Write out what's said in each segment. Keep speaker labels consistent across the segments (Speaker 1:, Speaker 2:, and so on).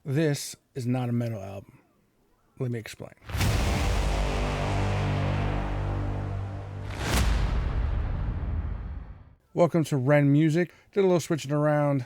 Speaker 1: This is not a metal album. Let me explain. Welcome to Ren Music. Did a little switching around.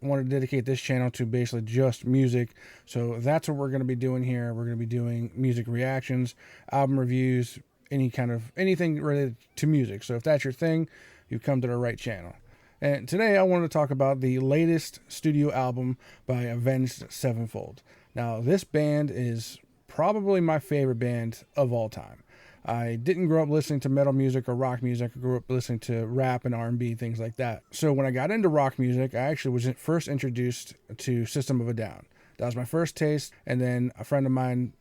Speaker 1: I want to dedicate this channel to basically just music. So that's what we're going to be doing here. We're going to be doing music reactions, album reviews, anything related to music. So if that's your thing, you've come to the right channel. And today I wanted to talk about the latest studio album by Avenged Sevenfold. Now, this band is probably my favorite band of all time. I didn't grow up listening to metal music or rock music. I grew up listening to rap and R&B, things like that. So when I got into rock music, I actually was first introduced to System of a Down. That was my first taste, and then a friend of mine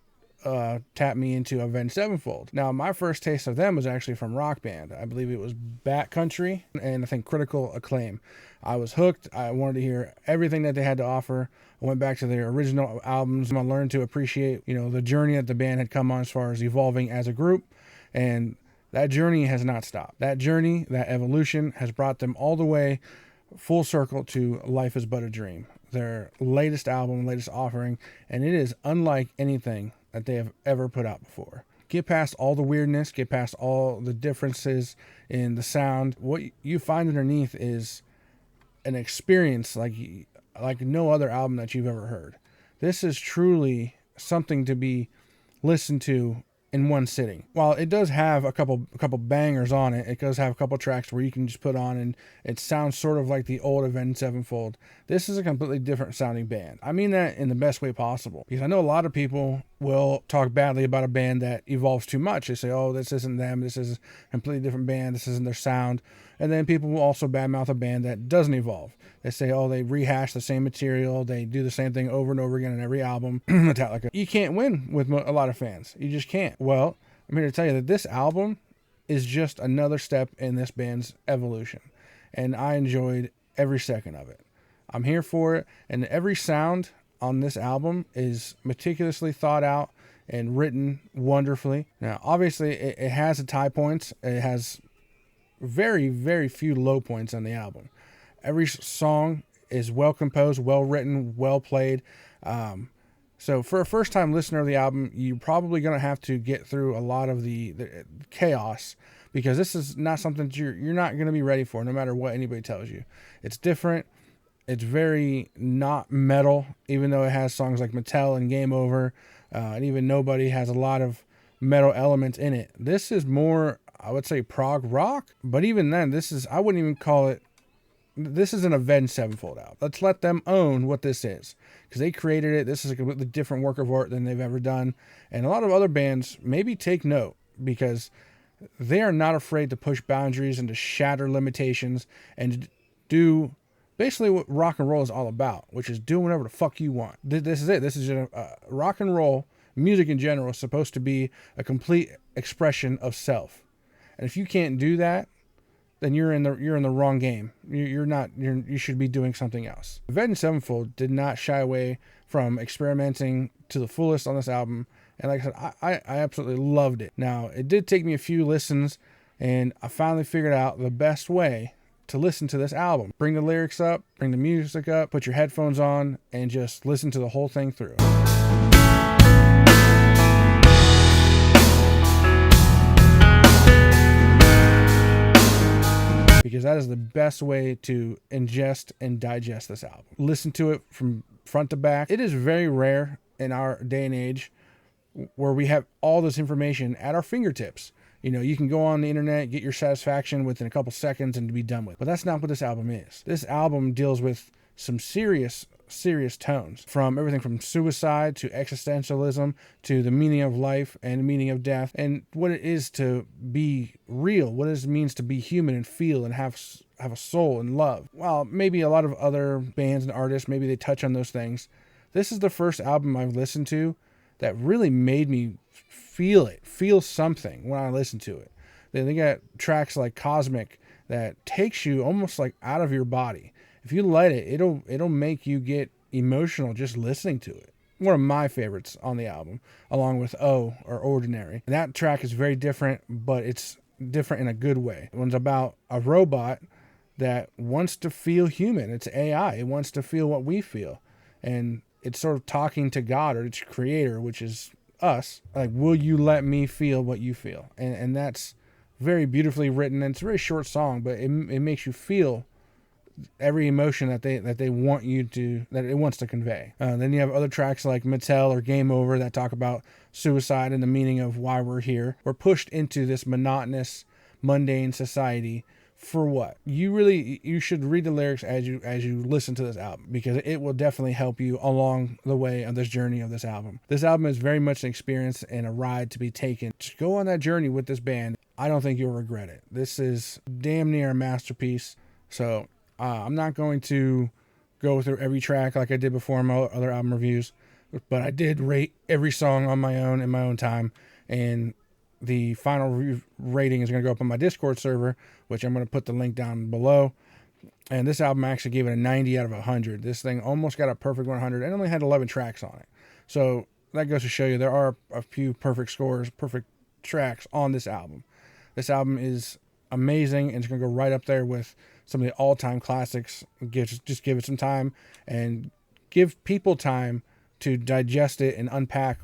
Speaker 1: tapped me into Avenged Sevenfold. Now, my first taste of them was actually from Rock Band. I believe it was Backcountry and I think Critical Acclaim. I was hooked. I wanted to hear everything that they had to offer. I went back to their original albums. I learned to appreciate, the journey that the band had come on as far as evolving as a group. And that journey has not stopped. That journey, that evolution has brought them all the way full circle to Life is But a Dream, their latest album, latest offering, and it is unlike anything that they have ever put out before. Get past all the weirdness, get past all the differences in the sound. What you find underneath is an experience like no other album that you've ever heard. This is truly something to be listened to in one sitting. While it does have a couple bangers on it, it does have a couple tracks where you can just put on and it sounds sort of like the old Avenged Sevenfold. This is a completely different sounding band. I mean that in the best way possible, because I know a lot of people will talk badly about a band that evolves too much. They say, oh, this isn't them, this is a completely different band, this isn't their sound. And then people will also badmouth a band that doesn't evolve. They say, oh, they rehash the same material, they do the same thing over and over again in every album. Metallica. You can't win with a lot of fans. You just can't. Well, I'm here to tell you that this album is just another step in this band's evolution. And I enjoyed every second of it. I'm here for it. And every sound on this album is meticulously thought out and written wonderfully. Now, obviously, it has its high points. It has very, very few low points on the album. Every song is well composed, well written, well played. So for a first-time listener of the album, you're probably going to have to get through a lot of the chaos, because this is not something that you're not going to be ready for, no matter what anybody tells you. It's different. It's very not metal, even though it has songs like Mattel and Game Over, and even Nobody has a lot of metal elements in it. This is more, I would say, prog rock, but even then, I wouldn't even call it. This is an Avenged Sevenfold album. Let's let them own what this is, because they created it. This is a completely different work of art than they've ever done. And a lot of other bands maybe take note, because they are not afraid to push boundaries and to shatter limitations and do basically what rock and roll is all about, which is doing whatever the fuck you want. This is it. This is rock and roll. Music in general is supposed to be a complete expression of self. And if you can't do that, then you're in the wrong game. You should be doing something else. Avenged Sevenfold did not shy away from experimenting to the fullest on this album, and like I said, I absolutely loved it. Now, it did take me a few listens, and I finally figured out the best way to listen to this album. Bring the lyrics up, bring the music up, put your headphones on, and just listen to the whole thing through. Because that is the best way to ingest and digest this album. Listen to it from front to back. It is very rare in our day and age where we have all this information at our fingertips. You can go on the internet, get your satisfaction within a couple seconds and be done with. But that's not what this album is. This album deals with some serious tones, from everything from suicide to existentialism to the meaning of life and the meaning of death, and what it is to be real, what it means to be human and feel and have a soul and love. While maybe a lot of other bands and artists, maybe they touch on those things, this is the first album I've listened to that really made me feel something when I listened to it. They got tracks like Cosmic that takes you almost like out of your body. If you let it, it'll make you get emotional just listening to it. One of my favorites on the album, along with O, or Ordinary. That track is very different, but it's different in a good way. One's about a robot that wants to feel human. It's AI. It wants to feel what we feel. And it's sort of talking to God or its creator, which is us. Like, will you let me feel what you feel? And that's very beautifully written, and it's a very short song, but it makes you feel every emotion that they want you to, that it wants to convey. Then you have other tracks like Mattel or Game Over that talk about suicide and the meaning of why we're here. We're pushed into this monotonous, mundane society for what? You should read the lyrics as you listen to this album, because it will definitely help you along the way of this journey of this album. This album is very much an experience and a ride to be taken. Just go on that journey with this band. I don't think you'll regret it. This is damn near a masterpiece. So I'm not going to go through every track like I did before in my other album reviews, but I did rate every song on my own in my own time, and the final rating is going to go up on my Discord server, which I'm going to put the link down below. And this album I actually gave it a 90 out of 100. This thing almost got a perfect 100 and only had 11 tracks on it. So that goes to show you there are a few perfect scores, perfect tracks on this album. This album is amazing, and it's going to go right up there with some of the all-time classics. Just give it some time and give people time to digest it and unpack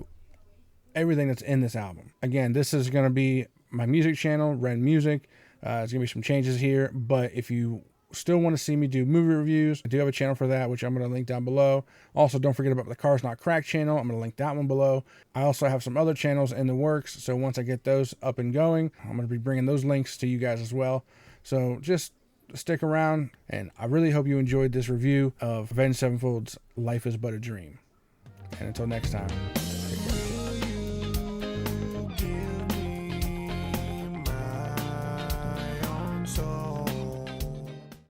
Speaker 1: everything that's in this album. Again, this is going to be my music channel, Ren Music. There's going to be some changes here, but if you still want to see me do movie reviews, I do have a channel for that, which I'm going to link down below. Also, don't forget about the Cars Not Cracked channel. I'm going to link that one below. I also have some other channels in the works, so once I get those up and going, I'm going to be bringing those links to you guys as well. So just stick around, and I really hope you enjoyed this review of Avenged Sevenfold's Life is But a Dream. And until next time.